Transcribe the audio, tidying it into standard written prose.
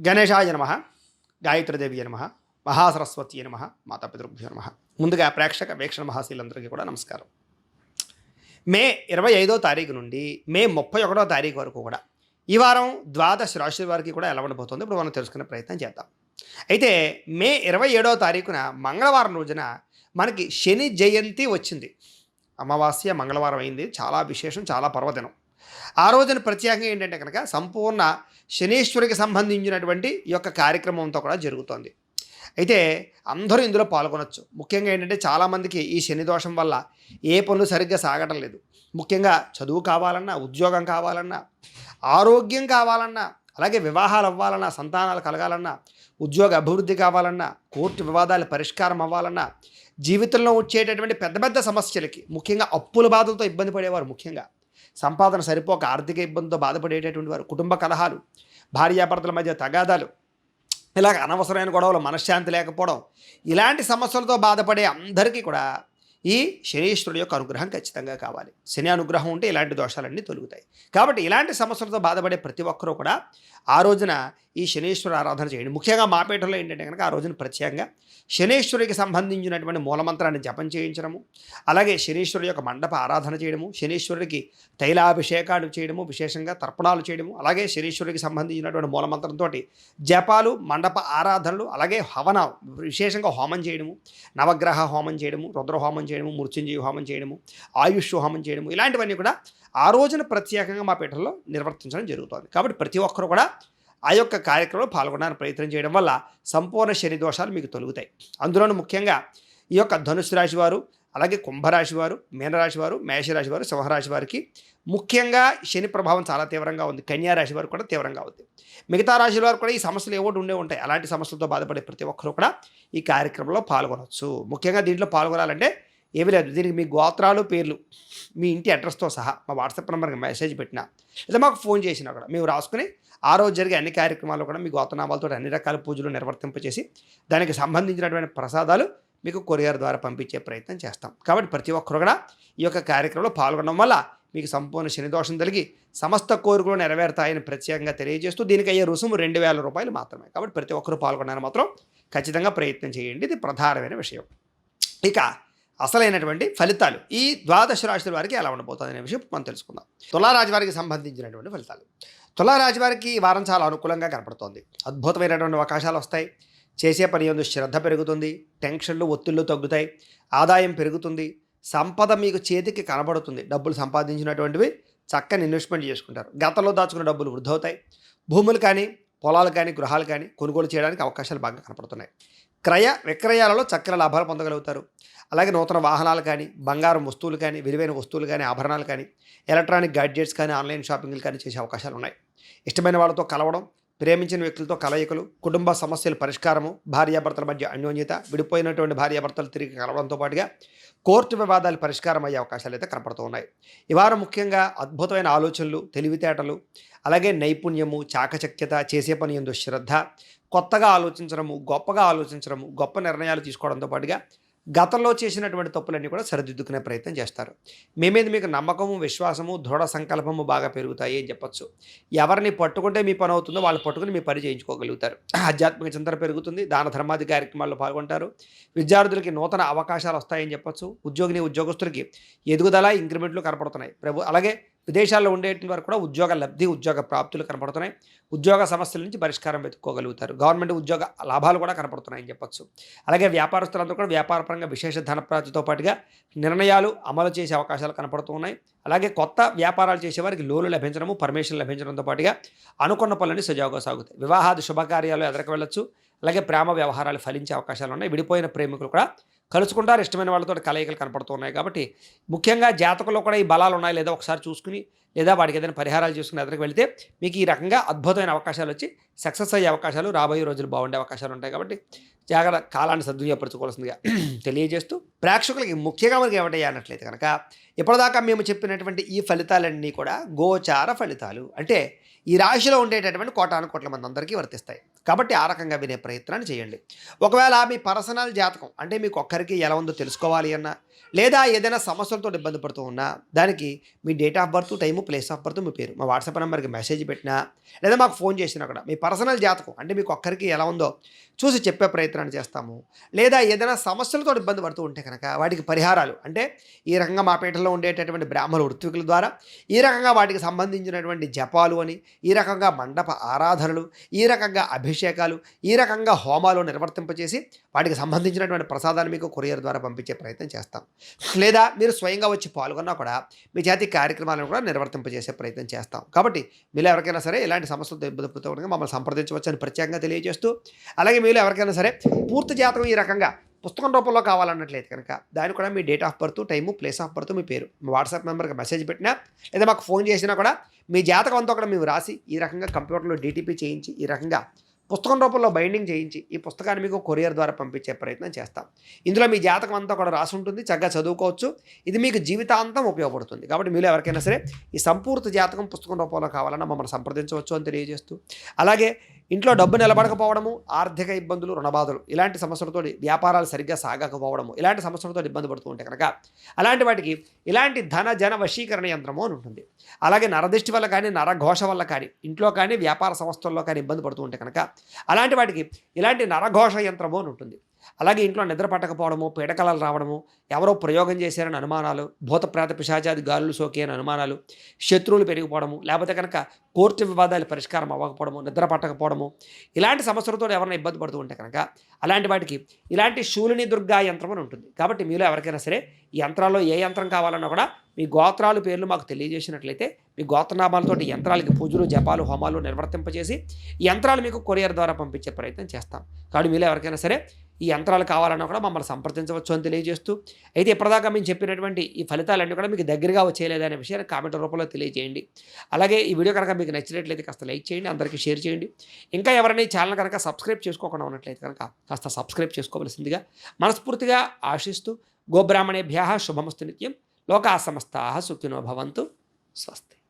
గణేశాయ నమ, గాయత్రీదేవి నమ, మహాసరస్వతి నమ, మాతాపితృభ్యో నమ. ముందుగా ప్రేక్షక వీక్షణ మహాశీలందరికీ కూడా నమస్కారం. మే 25వ తారీఖు నుండి మే 31వ తారీఖు వరకు కూడా ఈ వారం ద్వాదశ రాశుల వారికి కూడా ఎలా ఉండబోతుంది ఇప్పుడు మనం తెలుసుకునే ప్రయత్నం చేద్దాం. అయితే మే 27వ తారీఖున మంగళవారం రోజున మనకి శని జయంతి వచ్చింది. అమావాస్య మంగళవారం అయింది. చాలా విశేషం, చాలా పర్వదినం. ఆ రోజున ప్రత్యేకంగా ఏంటంటే కనుక సంపూర్ణ శనీశ్వరికి సంబంధించినటువంటి ఈ యొక్క కార్యక్రమంతో కూడా జరుగుతోంది. అయితే అందరూ ఇందులో పాల్గొనవచ్చు. ముఖ్యంగా ఏంటంటే చాలామందికి ఈ శని దోషం వల్ల ఏ పనులు సరిగ్గా సాగడం లేదు. ముఖ్యంగా చదువు కావాలన్నా, ఉద్యోగం కావాలన్నా, ఆరోగ్యం కావాలన్నా, అలాగే వివాహాలు అవ్వాలన్నా, సంతానాలు కలగాలన్నా, ఉద్యోగ అభివృద్ధి కావాలన్నా, కోర్టు వివాదాలు పరిష్కారం అవ్వాలన్నా, జీవితంలో వచ్చేటటువంటి పెద్ద పెద్ద సమస్యలకి, ముఖ్యంగా అప్పుల బాధలతో ఇబ్బంది పడేవారు, ముఖ్యంగా సంపాదన సరిపోక ఆర్థిక ఇబ్బందితో బాధపడేటటువంటి వారు, కుటుంబ కలహాలు, భార్యాభర్తల మధ్య తగాదాలు, ఇలాగ అనవసరమైన గొడవలు, మనశ్శాంతి లేకపోవడం, ఇలాంటి సమస్యలతో బాధపడే అందరికీ కూడా ఈ శనీశ్వరుడు యొక్క అనుగ్రహం ఖచ్చితంగా కావాలి. శని అనుగ్రహం ఉంటే ఇలాంటి దోషాలన్నీ తొలుగుతాయి. కాబట్టి ఇలాంటి సమస్యలతో బాధపడే ప్రతి ఒక్కరూ కూడా ఆ రోజున ఈ శనీశ్వర ఆరాధన చేయండి. ముఖ్యంగా మాపేటలో ఏంటంటే కనుక ఆ రోజున ప్రత్యేకంగా శనీశ్వరుడికి సంబంధించినటువంటి మూలమంత్రాన్ని జపం చేయించడము, అలాగే శనీశ్వరుడి యొక్క మండప ఆరాధన చేయడము, శనీశ్వరుడికి తైలాభిషేకాలు చేయడము, విశేషంగా తర్పణాలు చేయడము, అలాగే శనీశ్వరుడికి సంబంధించినటువంటి మూలమంత్రంతో జపాలు, మండప ఆరాధనలు, అలాగే హవన విశేషంగా హోమం చేయడము, నవగ్రహ హోమం చేయడము, రుద్ర హోమం చేయడము, మృత్యుంజయ హోమం చేయడము, ఆయుష్ హోమం చేయడము, ఇలాంటివన్నీ కూడా ఆ రోజున ప్రత్యేకంగా మా పీఠంలో నిర్వర్తించడం జరుగుతుంది. కాబట్టి ప్రతి ఒక్కరు కూడా ఆ యొక్క కార్యక్రమంలో పాల్గొనడానికి ప్రయత్నం చేయడం వల్ల సంపూర్ణ శని దోషాలు మీకు తొలుగుతాయి. అందులోనూ ముఖ్యంగా ఈ యొక్క ధనుసు రాశి వారు, అలాగే కుంభరాశి వారు, మీనరాశి వారు, మేషరాశి వారు, సింహరాశి వారికి ముఖ్యంగా శని ప్రభావం చాలా తీవ్రంగా ఉంది. కన్యా రాశి వారు కూడా తీవ్రంగా ఉంది. మిగతా రాశుల వారు కూడా ఈ సమస్యలు ఏవోటి ఉంటాయి. అలాంటి సమస్యలతో బాధపడే ప్రతి ఒక్కరూ కూడా ఈ కార్యక్రమంలో పాల్గొనవచ్చు. ముఖ్యంగా దీంట్లో పాల్గొనాలంటే ఏమీ లేదు. దీనికి మీ గోత్రాలు, పేర్లు, మీ ఇంటి అడ్రస్తో సహా మా వాట్సాప్ నెంబర్కి మెసేజ్ పెట్టినా లేదా మాకు ఫోన్ చేసినా కూడా మేము రాసుకుని ఆ రోజు జరిగే అన్ని కార్యక్రమాలు కూడా మీ గోత్రనామాలతో అన్ని రకాల పూజలు నిర్వర్తింపచేసి దానికి సంబంధించినటువంటి ప్రసాదాలు మీకు కొరియర్ ద్వారా పంపించే ప్రయత్నం చేస్తాం. కాబట్టి ప్రతి ఒక్కరు కూడా ఈ యొక్క కార్యక్రమంలో పాల్గొనడం వల్ల మీకు సంపూర్ణ శని దోషం కలిగి సమస్త కోరికలు నెరవేరుతాయని ప్రత్యేకంగా తెలియజేస్తూ దీనికి అయ్యే రుసుము 2,000 రూపాయలు మాత్రమే. కాబట్టి ప్రతి ఒక్కరూ పాల్గొనడానికి మాత్రం ఖచ్చితంగా ప్రయత్నం చేయండి. ఇది ప్రధానమైన విషయం. ఇక అసలైనటువంటి ఫలితాలు ఈ ద్వాదశ రాశుల వారికి ఎలా ఉండబోతుంది అనే విషయం మనం తెలుసుకుందాం. తులారాశి వారికి సంబంధించినటువంటి ఫలితాలు. తులారాశి వారికి ఈ వారం చాలా అనుకూలంగా కనపడుతోంది. అద్భుతమైనటువంటి అవకాశాలు వస్తాయి. చేసే పని యందు శ్రద్ధ పెరుగుతుంది. టెన్షన్లు, ఒత్తిళ్లు తగ్గుతాయి. ఆదాయం పెరుగుతుంది. సంపద మీకు చేతికి కనబడుతుంది. డబ్బులు సంపాదించినటువంటివి చక్కని ఇన్వెస్ట్మెంట్ చేసుకుంటారు. గతంలో దాచుకున్న డబ్బులు వృద్ధి అవుతాయి. భూములు కానీ, పొలాలు కానీ, గృహాలు కానీ కొనుగోలు చేయడానికి అవకాశాలు బాగా కనపడుతున్నాయి. క్రయ విక్రయాలలో చక్కని లాభాలు పొందగలుగుతారు. అలాగే నూతన వాహనాలు కానీ, బంగారం వస్తువులు కానీ, విలువైన వస్తువులు కానీ, ఆభరణాలు కానీ, ఎలక్ట్రానిక్ గ్యాడ్జెట్స్ కానీ, ఆన్లైన్ షాపింగ్లు కానీ చేసే అవకాశాలు ఉన్నాయి. ఇష్టమైన వాళ్ళతో కలవడం, ప్రేమించిన వ్యక్తులతో కలయికలు, కుటుంబ సమస్యల పరిష్కారము, భార్యాభర్తల మధ్య అన్యోన్యత, విడిపోయినటువంటి భార్యాభర్తలు తిరిగి కలవడంతో పాటుగా కోర్టు వివాదాలు పరిష్కారం అయ్యే అవకాశాలు అయితే కనపడుతూ ఉన్నాయి. ఈ వారం ముఖ్యంగా అద్భుతమైన ఆలోచనలు, తెలివితేటలు, అలాగే నైపుణ్యము, చాకచక్యత, చేసే పని యందు శ్రద్ధ, కొత్తగా ఆలోచించడము, గొప్పగా ఆలోచించడము, గొప్ప నిర్ణయాలు తీసుకోవడంతో పాటుగా గతంలో చేసినటువంటి తప్పులన్నీ కూడా సరిదిద్దుకునే ప్రయత్నం చేస్తారు. మీ మీద మీకు నమ్మకము, విశ్వాసము, దృఢ సంకల్పము బాగా పెరుగుతాయి అని చెప్పచ్చు. ఎవరిని పట్టుకుంటే మీ పని అవుతుందో వాళ్ళు పట్టుకుని మీ పని చేయించుకోగలుగుతారు. ఆధ్యాత్మిక చింతన పెరుగుతుంది. దాన ధర్మాది కార్యక్రమాల్లో పాల్గొంటారు. విద్యార్థులకి నూతన అవకాశాలు వస్తాయని చెప్పచ్చు. ఉద్యోగస్తులకి ఎదుగుదల, ఇంక్రిమెంట్లు కనపడుతున్నాయి. అలాగే విదేశాల్లో ఉండేటువంటి వారు కూడా ఉద్యోగ లబ్ధి, ఉద్యోగ ప్రాప్తులు కనపడుతున్నాయి. ఉద్యోగ సమస్యల నుంచి పరిష్కారం వెతుక్కోగలుగుతారు. గవర్నమెంట్ ఉద్యోగ లాభాలు కూడా కనపడుతున్నాయని చెప్పచ్చు. అలాగే వ్యాపారస్తులందరూ కూడా వ్యాపారపరంగా విశేష ధనప్రాప్తితో పాటుగా నిర్ణయాలు అమలు చేసే అవకాశాలు కనపడుతున్నాయి. అలాగే కొత్త వ్యాపారాలు చేసేవారికి లోన్లు లభించడము, పర్మిషన్ లభించడంతో పాటుగా అనుకున్న పనులన్నీ సజావుగా సాగుతాయి. వివాహాది శుభకార్యాలు ఎదరికి వెళ్ళొచ్చు. అలాగే ప్రేమ వ్యవహారాలు ఫలించే అవకాశాలు ఉన్నాయి. విడిపోయిన ప్రేమికులు కూడా కలుసుకుంటారు. ఇష్టమైన వాళ్ళతో కలయికలు కనపడుతున్నాయి. కాబట్టి ముఖ్యంగా జాతకంలో కూడా ఈ బలాలు ఉన్నాయి లేదా ఒకసారి చూసుకుని లేదా వాడికి ఏదైనా పరిహారాలు చేసుకుని ఎదురుకు వెళితే మీకు ఈ రకంగా అద్భుతమైన అవకాశాలు వచ్చి సక్సెస్ అయ్యే అవకాశాలు, రాబోయే రోజులు బాగుండే అవకాశాలు ఉంటాయి. కాబట్టి జాగ్రత్త కాలాన్ని సద్వినియోగపరచుకోవాల్సిందిగా తెలియజేస్తూ ప్రేక్షకులకి ముఖ్యంగా మనకి ఏమిటయ్యా అన్నట్లయితే కనుక ఇప్పటిదాకా మేము చెప్పినటువంటి ఈ ఫలితాలన్నీ కూడా గోచార ఫలితాలు. అంటే ఈ రాశిలో ఉండేటటువంటి కోటాను కోట్ల మంది అందరికీ వర్తిస్తాయి. కాబట్టి ఆ రకంగా వినే ప్రయత్నాన్ని చేయండి. ఒకవేళ మీ పర్సనల్ జాతకం అంటే మీకు ఒక్కరికి ఎలా ఉందో తెలుసుకోవాలి అన్నా, లేదా ఏదైనా సమస్యలతో ఇబ్బంది పడుతూ ఉన్నా, దానికి మీ date of birth, time, place of birth, మీ పేరు మా వాట్సాప్ నెంబర్కి మెసేజ్ పెట్టినా, లేదా మాకు ఫోన్ చేసినా కూడా మీ పర్సనల్ జాతకం అంటే మీకు ఒక్కరికి ఎలా ఉందో చూసి చెప్పే ప్రయత్నాన్ని చేస్తాము. లేదా ఏదైనా సమస్యలతో ఇబ్బంది పడుతూ ఉంటే కనుక వాటికి పరిహారాలు అంటే ఈ రకంగా మా పీఠంలో ఉండేటటువంటి బ్రాహ్మణ ఋత్వికుల ద్వారా ఈ రకంగా వాటికి సంబంధించినటువంటి జపాలు అని, ఈ రకంగా మండప ఆరాధనలు, ఈ రకంగా అభిషేకాలు, ఈ రకంగా హోమాలు నిర్వర్తింపచేసి వాటికి సంబంధించినటువంటి ప్రసాదాన్ని మీకు కొరియర్ ద్వారా పంపించే ప్రయత్నం చేస్తాం. లేదా మీరు స్వయంగా వచ్చి పాల్గొన్నా కూడా మీ జాతి కార్యక్రమాలను కూడా నిర్వర్తింపజేసే ప్రయత్నం చేస్తాం. కాబట్టి మీరు ఎవరికైనా సరే ఇలాంటి సమస్యలతో ఇబ్బంది పడుతూ ఉండగా మమ్మల్ని సంప్రదించవచ్చు అని ప్రత్యేకంగా తెలియజేస్తూ, అలాగే మీరు ఎవరికైనా సరే పూర్తి జాతకం ఈ రకంగా పుస్తకం రూపంలో కావాలన్నట్లయితే కనుక దానికి కూడా మీ date of birth, time, place of birth, మీ పేరు మా వాట్సాప్ నెంబర్కి మెసేజ్ పెట్టినా, లేదా మాకు ఫోన్ చేసినా కూడా మీ జాతకం అంతా కూడా మేము రాసి ఈ రకంగా కంప్యూటర్లో డీటీపీ చేయించి ఈ రకంగా పుస్తకం రూపంలో బైండింగ్ చేయించి ఈ పుస్తకాన్ని మీకు కొరియర్ ద్వారా పంపించే ప్రయత్నం చేస్తాం. ఇందులో మీ జాతకం అంతా కూడా రాసి ఉంటుంది, చక్కగా చదువుకోవచ్చు. ఇది మీకు జీవితాంతం ఉపయోగపడుతుంది. కాబట్టి మీరు ఎవరికైనా సరే ఈ సంపూర్తి జాతకం పుస్తకం రూపంలో కావాలన్నా మమ్మల్ని సంప్రదించవచ్చు అని తెలియజేస్తూ, అలాగే ఇంట్లో డబ్బు నిలబడకపోవడము, ఆర్థిక ఇబ్బందులు, రుణబాధలు ఇలాంటి సమస్యలతో వ్యాపారాలు సరిగ్గా సాగకపోవడము ఇలాంటి సమస్యలతో ఇబ్బంది పడుతూ ఉంటే కనుక అలాంటి వాటికి ఇలాంటి ధన జన వశీకరణ యంత్రము అని ఉంటుంది. అలాగే నరదిష్టి వల్ల కానీ, నరఘోష వల్ల కానీ, ఇంట్లో కానీ, వ్యాపార సంస్థల్లో కానీ ఇబ్బంది పడుతూ ఉంటే కనుక అలాంటి వాటికి ఇలాంటి నరఘోష యంత్రము అని ఉంటుంది. అలాగే ఇంట్లో నిద్ర పట్టకపోవడము, పీడకలలు రావడము, ఎవరో ప్రయోగం చేశారని అనుమానాలు, భూత ప్రేత పిశాచాది గాలులు సోకి అని అనుమానాలు, శత్రువులు పెరిగిపోవడము, లేకపోతే కనుక కోర్టు వివాదాలు పరిష్కారం అవ్వకపోవడము, నిద్ర పట్టకపోవడము ఇలాంటి సమస్యలతో ఎవరైనా ఇబ్బంది పడుతూ ఉంటే కనుక అలాంటి వాటికి ఇలాంటి శూలిని దుర్గా యంత్రం అని ఉంటుంది. కాబట్టి మీలో ఎవరికైనా సరే ఈ యంత్రాల్లో ఏ యంత్రం కావాలన్నా కూడా మీ గోత్రాలు పేర్లు మాకు తెలియజేసినట్లయితే మీ గోత్రనామాలతోటి యంత్రాలకి పూజలు, జపాలు, హోమాలు నిర్వర్తింపజేసి ఈ యంత్రాలు మీకు కొరియర్ ద్వారా పంపించే ప్రయత్నం చేస్తాం. కాబట్టి మీలో ఎవరికైనా సరే ఈ యంత్రాలు కావాలన్నా కూడా మమ్మల్ని సంప్రదించవచ్చు అని తెలియజేస్తూ, అయితే ఇప్పటిదాకా మేము చెప్పినటువంటి ఈ ఫలితాలన్నీ కూడా మీకు దగ్గరగా వచ్చేయలేదనే విషయాన్ని కామెంట్ రూపంలో తెలియజేయండి. అలాగే ఈ వీడియో కనుక మీకు నచ్చినట్లయితే కాస్త లైక్ చేయండి, అందరికీ షేర్ చేయండి. ఇంకా ఎవరైనా ఈ ఛానల్ కనుక సబ్స్క్రైబ్ చేసుకోకుండా ఉన్నట్లయితే కనుక కాస్త సబ్స్క్రైబ్ చేసుకోవలసిందిగా మనస్ఫూర్తిగా ఆశిస్తూ, గోబ్రాహ్మణేభ్యः శుభమస్తు నిత్యం, లోకాः సమస్తాः సుఖినో భవంతు. స్వస్తి.